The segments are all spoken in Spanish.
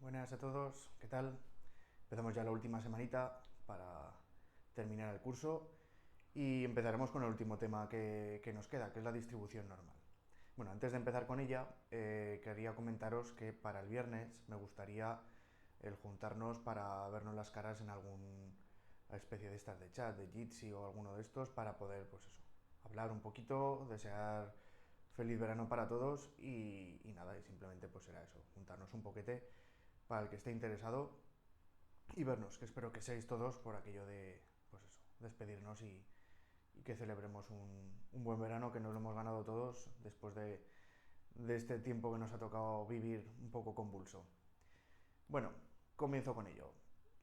Buenas a todos, ¿qué tal? Empezamos ya la última semanita para terminar el curso y empezaremos con el último tema que nos queda, que es la distribución normal. Bueno, antes de empezar con ella, quería comentaros que para el viernes me gustaría el juntarnos para vernos las caras en alguna especie de estas de chat, de Jitsi o alguno de estos, para poder, pues eso, hablar un poquito, desear feliz verano para todos y nada, y simplemente pues será eso, juntarnos un poquete para el que esté interesado y vernos, que espero que seáis todos por aquello de, pues eso, despedirnos y que celebremos un buen verano que nos lo hemos ganado todos después de este tiempo que nos ha tocado vivir un poco convulso. Bueno, comienzo con ello.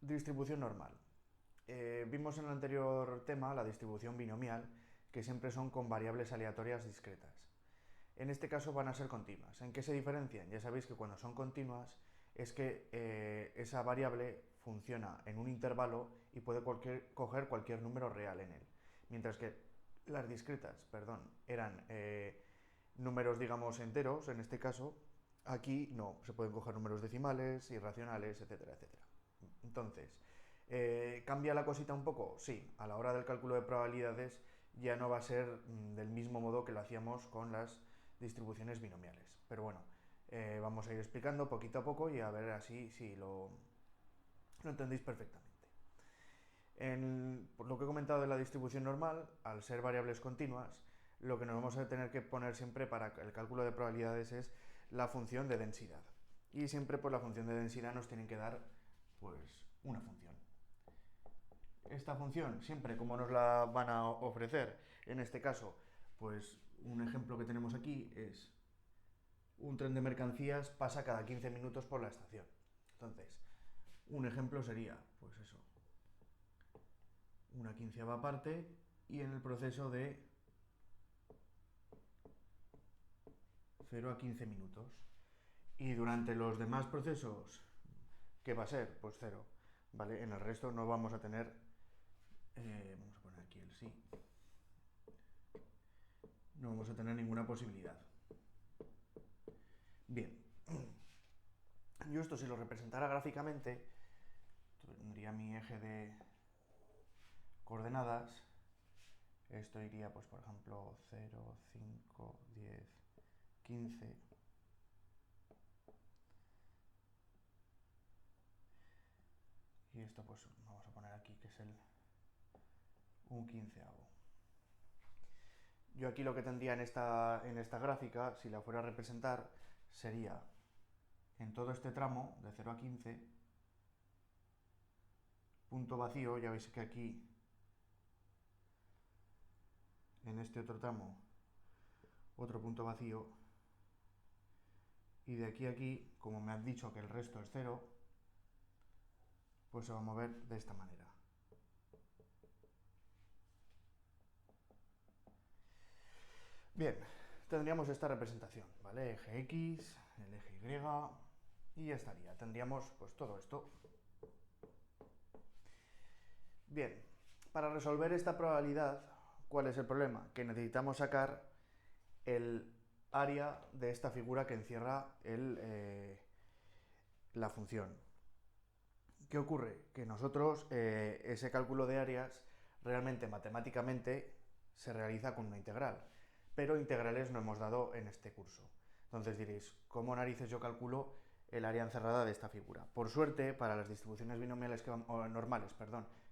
Distribución normal. Vimos en el anterior tema la distribución binomial, que siempre son con variables aleatorias discretas. En este caso van a ser continuas. ¿En qué se diferencian? Ya sabéis que cuando son continuas es que esa variable funciona en un intervalo y puede coger cualquier número real en él. Mientras que las discretas, perdón, eran números, digamos, enteros, en este caso, aquí no, se pueden coger números decimales, irracionales, etcétera, etcétera. Entonces, ¿cambia la cosita un poco? Sí, a la hora del cálculo de probabilidades ya no va a ser del mismo modo que lo hacíamos con las distribuciones binomiales. Pero bueno, vamos a ir explicando poquito a poco y a ver así si lo entendéis perfectamente. Por lo que he comentado de la distribución normal, al ser variables continuas, lo que nos vamos a tener que poner siempre para el cálculo de probabilidades es la función de densidad. Y siempre por la función de densidad nos tienen que dar pues una función. Esta función, siempre como nos la van a ofrecer, en este caso, pues un ejemplo que tenemos aquí es un tren de mercancías pasa cada 15 minutos por la estación. Entonces, un ejemplo sería, pues eso, una quinceava parte y en el proceso de 0 a 15 minutos. Y durante los demás procesos, ¿qué va a ser? Pues cero. ¿Vale? En el resto no vamos a tener, vamos a poner aquí el sí, no vamos a tener ninguna posibilidad. Bien, yo esto si lo representara gráficamente, tendría mi eje de coordenadas, esto iría pues por ejemplo 0, 5, 10, 15, y esto pues vamos a poner aquí que es un quinceavo. Yo aquí lo que tendría en esta gráfica, si la fuera a representar, sería en todo este tramo de 0 a 15, punto vacío, ya veis que aquí en este otro tramo otro punto vacío y de aquí a aquí, como me han dicho que el resto es cero, pues se va a mover de esta manera. Bien, tendríamos esta representación, ¿vale? Eje X, el eje Y ya estaría. Tendríamos pues todo esto. Bien, para resolver esta probabilidad, ¿cuál es el problema? Que necesitamos sacar el área de esta figura que encierra la función. ¿Qué ocurre? Que nosotros ese cálculo de áreas realmente matemáticamente se realiza con una integral, pero integrales no hemos dado en este curso. Entonces diréis, ¿cómo narices yo calculo el área encerrada de esta figura? Por suerte, para las distribuciones binomiales normales,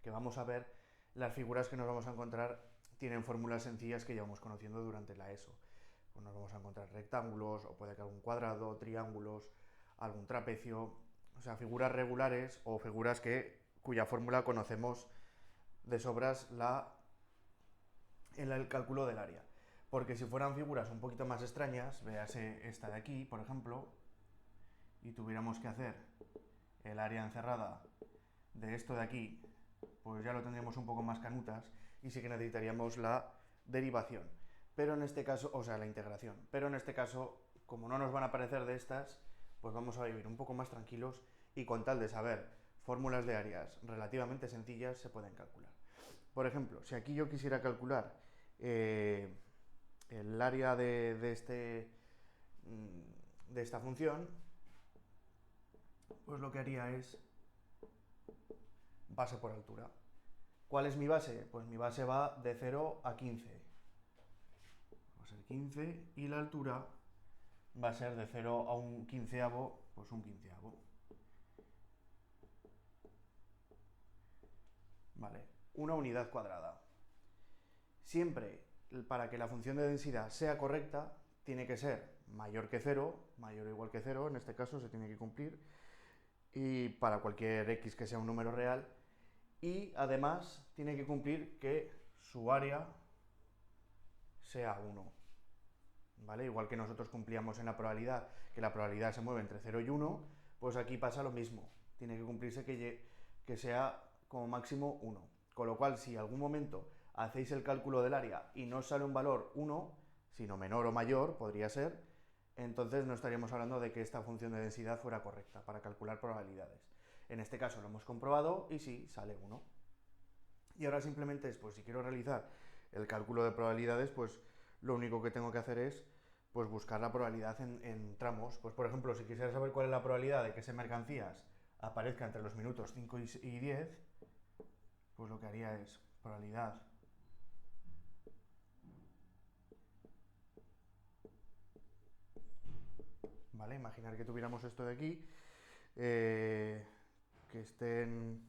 que vamos a ver, las figuras que nos vamos a encontrar tienen fórmulas sencillas que llevamos conociendo durante la ESO. Pues nos vamos a encontrar rectángulos, o puede que algún cuadrado, triángulos, algún trapecio, o sea, figuras regulares o figuras cuya fórmula conocemos de sobras en el cálculo del área. Porque si fueran figuras un poquito más extrañas, véase esta de aquí, por ejemplo, y tuviéramos que hacer el área encerrada de esto de aquí, pues ya lo tendríamos un poco más canutas y sí que necesitaríamos la derivación. Pero en este caso, o sea, la integración. Pero en este caso, como no nos van a aparecer de estas, pues vamos a vivir un poco más tranquilos y con tal de saber fórmulas de áreas relativamente sencillas se pueden calcular. Por ejemplo, si aquí yo quisiera calcular el área de esta función, pues lo que haría es base por altura. ¿Cuál es mi base? Pues mi base va de 0 a 15. Va a ser 15 y la altura va a ser de 0 a un quinceavo, pues un quinceavo. Vale, una unidad cuadrada. Siempre, para que la función de densidad sea correcta, tiene que ser mayor que 0, mayor o igual que 0, en este caso se tiene que cumplir, y para cualquier x que sea un número real, y además tiene que cumplir que su área sea 1. ¿Vale? Igual que nosotros cumplíamos en la probabilidad, que la probabilidad se mueve entre 0 y 1, pues aquí pasa lo mismo. Tiene que cumplirse que sea como máximo 1. Con lo cual, si algún momento hacéis el cálculo del área y no sale un valor 1, sino menor o mayor, podría ser, entonces no estaríamos hablando de que esta función de densidad fuera correcta para calcular probabilidades. En este caso lo hemos comprobado y sí, sale 1. Y ahora simplemente es, pues si quiero realizar el cálculo de probabilidades, pues lo único que tengo que hacer es pues buscar la probabilidad en tramos. Pues por ejemplo, si quisiera saber cuál es la probabilidad de que ese mercancías aparezca entre los minutos 5 y 10, pues lo que haría es probabilidad ¿vale? Imaginar que tuviéramos esto de aquí, que estén...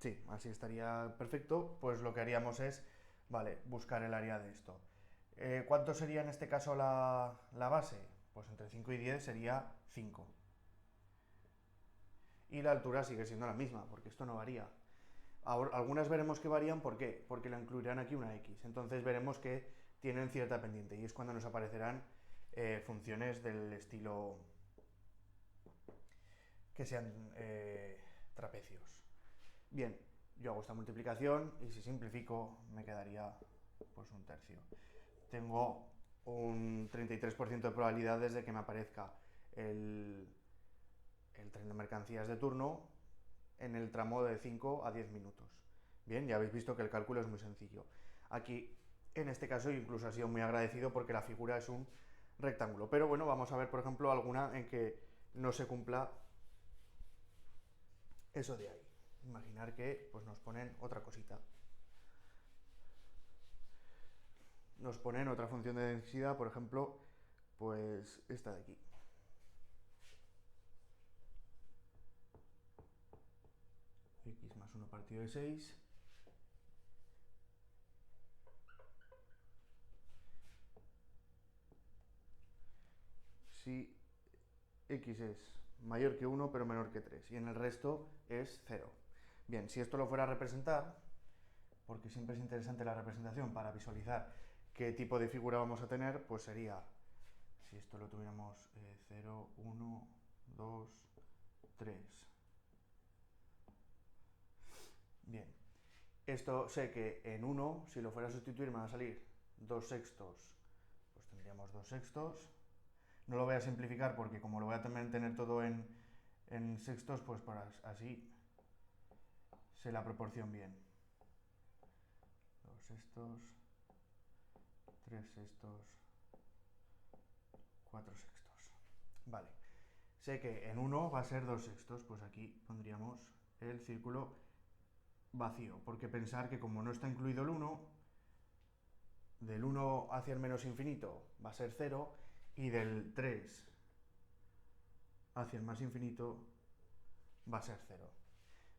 Sí, así estaría perfecto. Pues lo que haríamos es, vale, buscar el área de esto. ¿Cuánto sería en este caso la base? Pues entre 5 y 10 sería 5. Y la altura sigue siendo la misma, porque esto no varía. Ahora, algunas veremos que varían, ¿por qué? Porque le incluirán aquí una x. Entonces veremos que tienen cierta pendiente y es cuando nos aparecerán funciones del estilo que sean trapecios. Bien, yo hago esta multiplicación y si simplifico me quedaría pues un tercio. Tengo un 33% de probabilidades de que me aparezca el tren de mercancías de turno en el tramo de 5 a 10 minutos. Bien, ya habéis visto que el cálculo es muy sencillo. Aquí, en este caso, incluso ha sido muy agradecido porque la figura es un rectángulo. Pero bueno, vamos a ver, por ejemplo, alguna en que no se cumpla eso de ahí. Imaginar que pues, nos ponen otra cosita. Nos ponen otra función de densidad, por ejemplo, pues esta de aquí. X más 1 partido de 6. Si x es mayor que 1 pero menor que 3 y en el resto es 0. Bien, si esto lo fuera a representar, porque siempre es interesante la representación para visualizar qué tipo de figura vamos a tener, pues sería, si esto lo tuviéramos 0, 1, 2, 3. Bien, esto sé que en 1, si lo fuera a sustituir, me va a salir 2 sextos, pues tendríamos 2 sextos. No lo voy a simplificar porque como lo voy a también tener todo en sextos, pues así sé la proporción bien. 2 sextos, 3 sextos, 4 sextos. Vale, sé que en 1 va a ser 2 sextos, pues aquí pondríamos el círculo vacío, porque pensar que como no está incluido el 1, del 1 hacia el menos infinito va a ser 0 y del 3 hacia el más infinito va a ser 0.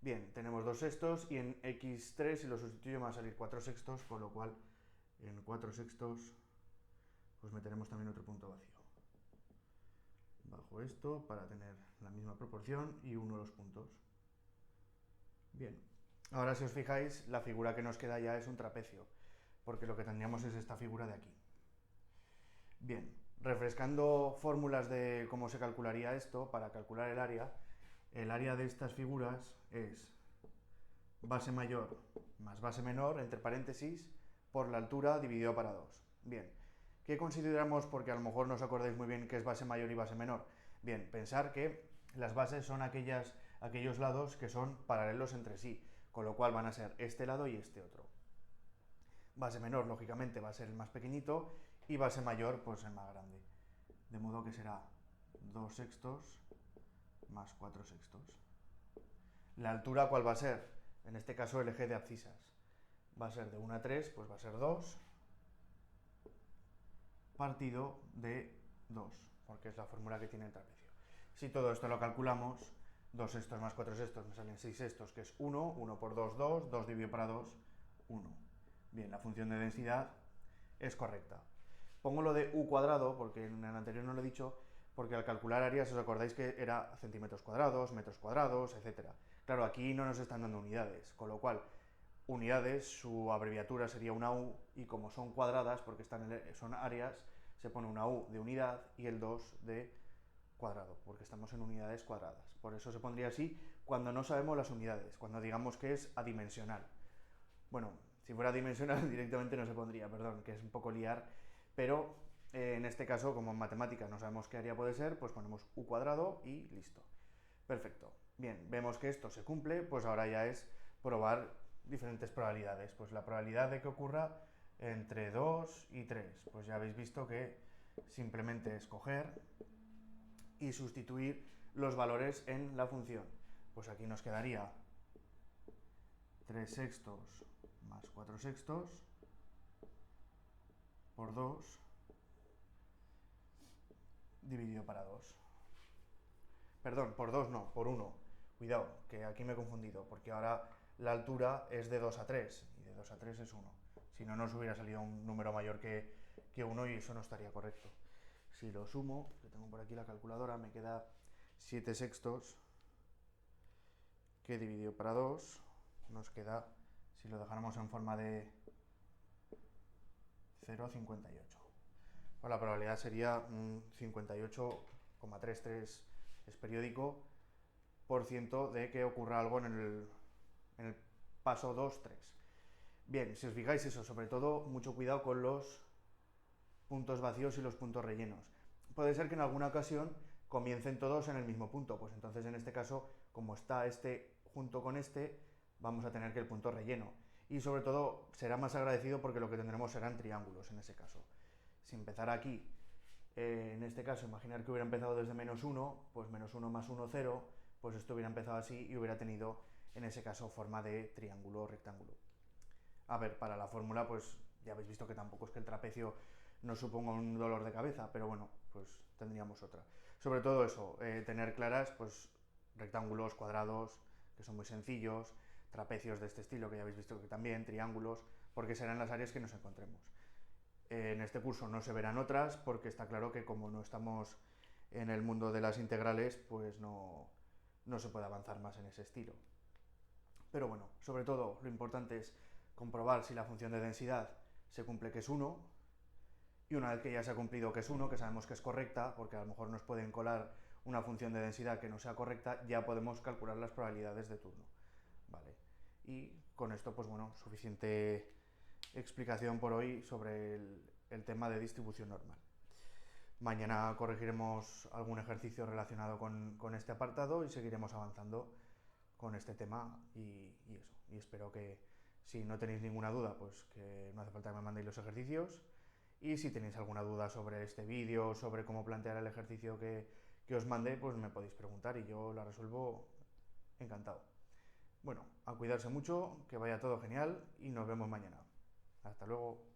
Bien, tenemos 2 sextos y en x3 si lo sustituyo me va a salir 4 sextos, con lo cual en 4 sextos pues meteremos también otro punto vacío. Bajo esto para tener la misma proporción y uno de los puntos. Bien, ahora si os fijáis la figura que nos queda ya es un trapecio, porque lo que tendríamos es esta figura de aquí. Bien, refrescando fórmulas de cómo se calcularía esto, para calcular el área de estas figuras es base mayor más base menor, entre paréntesis, por la altura dividido para 2. Bien, ¿qué consideramos? Porque a lo mejor no os acordáis muy bien qué es base mayor y base menor. Bien, pensar que las bases son aquellos lados que son paralelos entre sí, con lo cual van a ser este lado y este otro. Base menor, lógicamente, va a ser el más pequeñito y base mayor, pues el más grande. De modo que será 2 sextos más 4 sextos. La altura, ¿cuál va a ser? En este caso el eje de abscisas. Va a ser de 1 a 3, pues va a ser 2 partido de 2, porque es la fórmula que tiene el trapecio. Si todo esto lo calculamos, 2 sextos más 4 sextos me salen 6 sextos, que es 1, 1 por 2, 2, 2 dividido para 2, 1. Bien, la función de densidad es correcta. Pongo lo de u cuadrado, porque en el anterior no lo he dicho, porque al calcular áreas os acordáis que era centímetros cuadrados, metros cuadrados, etc. Claro, aquí no nos están dando unidades, con lo cual unidades, su abreviatura sería una u, y como son cuadradas, porque son áreas, se pone una u de unidad y el 2 de cuadrado, porque estamos en unidades cuadradas. Por eso se pondría así cuando no sabemos las unidades, cuando digamos que es adimensional. Bueno, si fuera dimensional directamente no se pondría, perdón, que es un poco liar, pero en este caso, como en matemáticas no sabemos qué área puede ser, pues ponemos u cuadrado y listo. Perfecto. Bien, vemos que esto se cumple, pues ahora ya es probar diferentes probabilidades. Pues la probabilidad de que ocurra entre 2 y 3, pues ya habéis visto que simplemente es coger y sustituir los valores en la función. Pues aquí nos quedaría 3 sextos más 4 sextos por 2 dividido para 2. Perdón, por 2 no, por 1. Cuidado, que aquí me he confundido, porque ahora la altura es de 2 a 3, y de 2 a 3 es 1. Si no, nos hubiera salido un número mayor que 1 y eso no estaría correcto. Si lo sumo, que tengo por aquí la calculadora, me queda 7 sextos, que dividido para 2 nos queda, si lo dejáramos en forma de 0,58. Pues la probabilidad sería un 58,33, es periódico, por ciento de que ocurra algo en el paso 2, 3. Bien, si os fijáis eso, sobre todo, mucho cuidado con los puntos vacíos y los puntos rellenos. Puede ser que en alguna ocasión comiencen todos en el mismo punto, pues entonces en este caso, como está este junto con este, vamos a tener que el punto relleno. Y sobre todo será más agradecido porque lo que tendremos serán triángulos en ese caso. Si empezara aquí, en este caso, imaginar que hubiera empezado desde menos 1, pues menos 1 más 1, 0, pues esto hubiera empezado así y hubiera tenido, en ese caso, forma de triángulo o rectángulo. A ver, para la fórmula, pues ya habéis visto que tampoco es que el trapecio nos suponga un dolor de cabeza, pero bueno, pues tendríamos otra. Sobre todo eso, tener claras, pues, rectángulos, cuadrados, que son muy sencillos, trapecios de este estilo, que ya habéis visto que también, triángulos, porque serán las áreas que nos encontremos. En este curso no se verán otras, porque está claro que como no estamos en el mundo de las integrales, pues no se puede avanzar más en ese estilo. Pero bueno, sobre todo lo importante es comprobar si la función de densidad se cumple que es 1, y una vez que ya se ha cumplido que es 1, que sabemos que es correcta, porque a lo mejor nos pueden colar una función de densidad que no sea correcta, ya podemos calcular las probabilidades de turno. ¿Vale? Y con esto, pues bueno, suficiente explicación por hoy sobre el tema de distribución normal. Mañana corregiremos algún ejercicio relacionado con este apartado y seguiremos avanzando con este tema y eso. Y espero que si no tenéis ninguna duda, pues que no hace falta que me mandéis los ejercicios. Y si tenéis alguna duda sobre este vídeo, sobre cómo plantear el ejercicio que os mande, pues me podéis preguntar y yo la resuelvo encantado. Bueno, a cuidarse mucho, que vaya todo genial y nos vemos mañana. Hasta luego.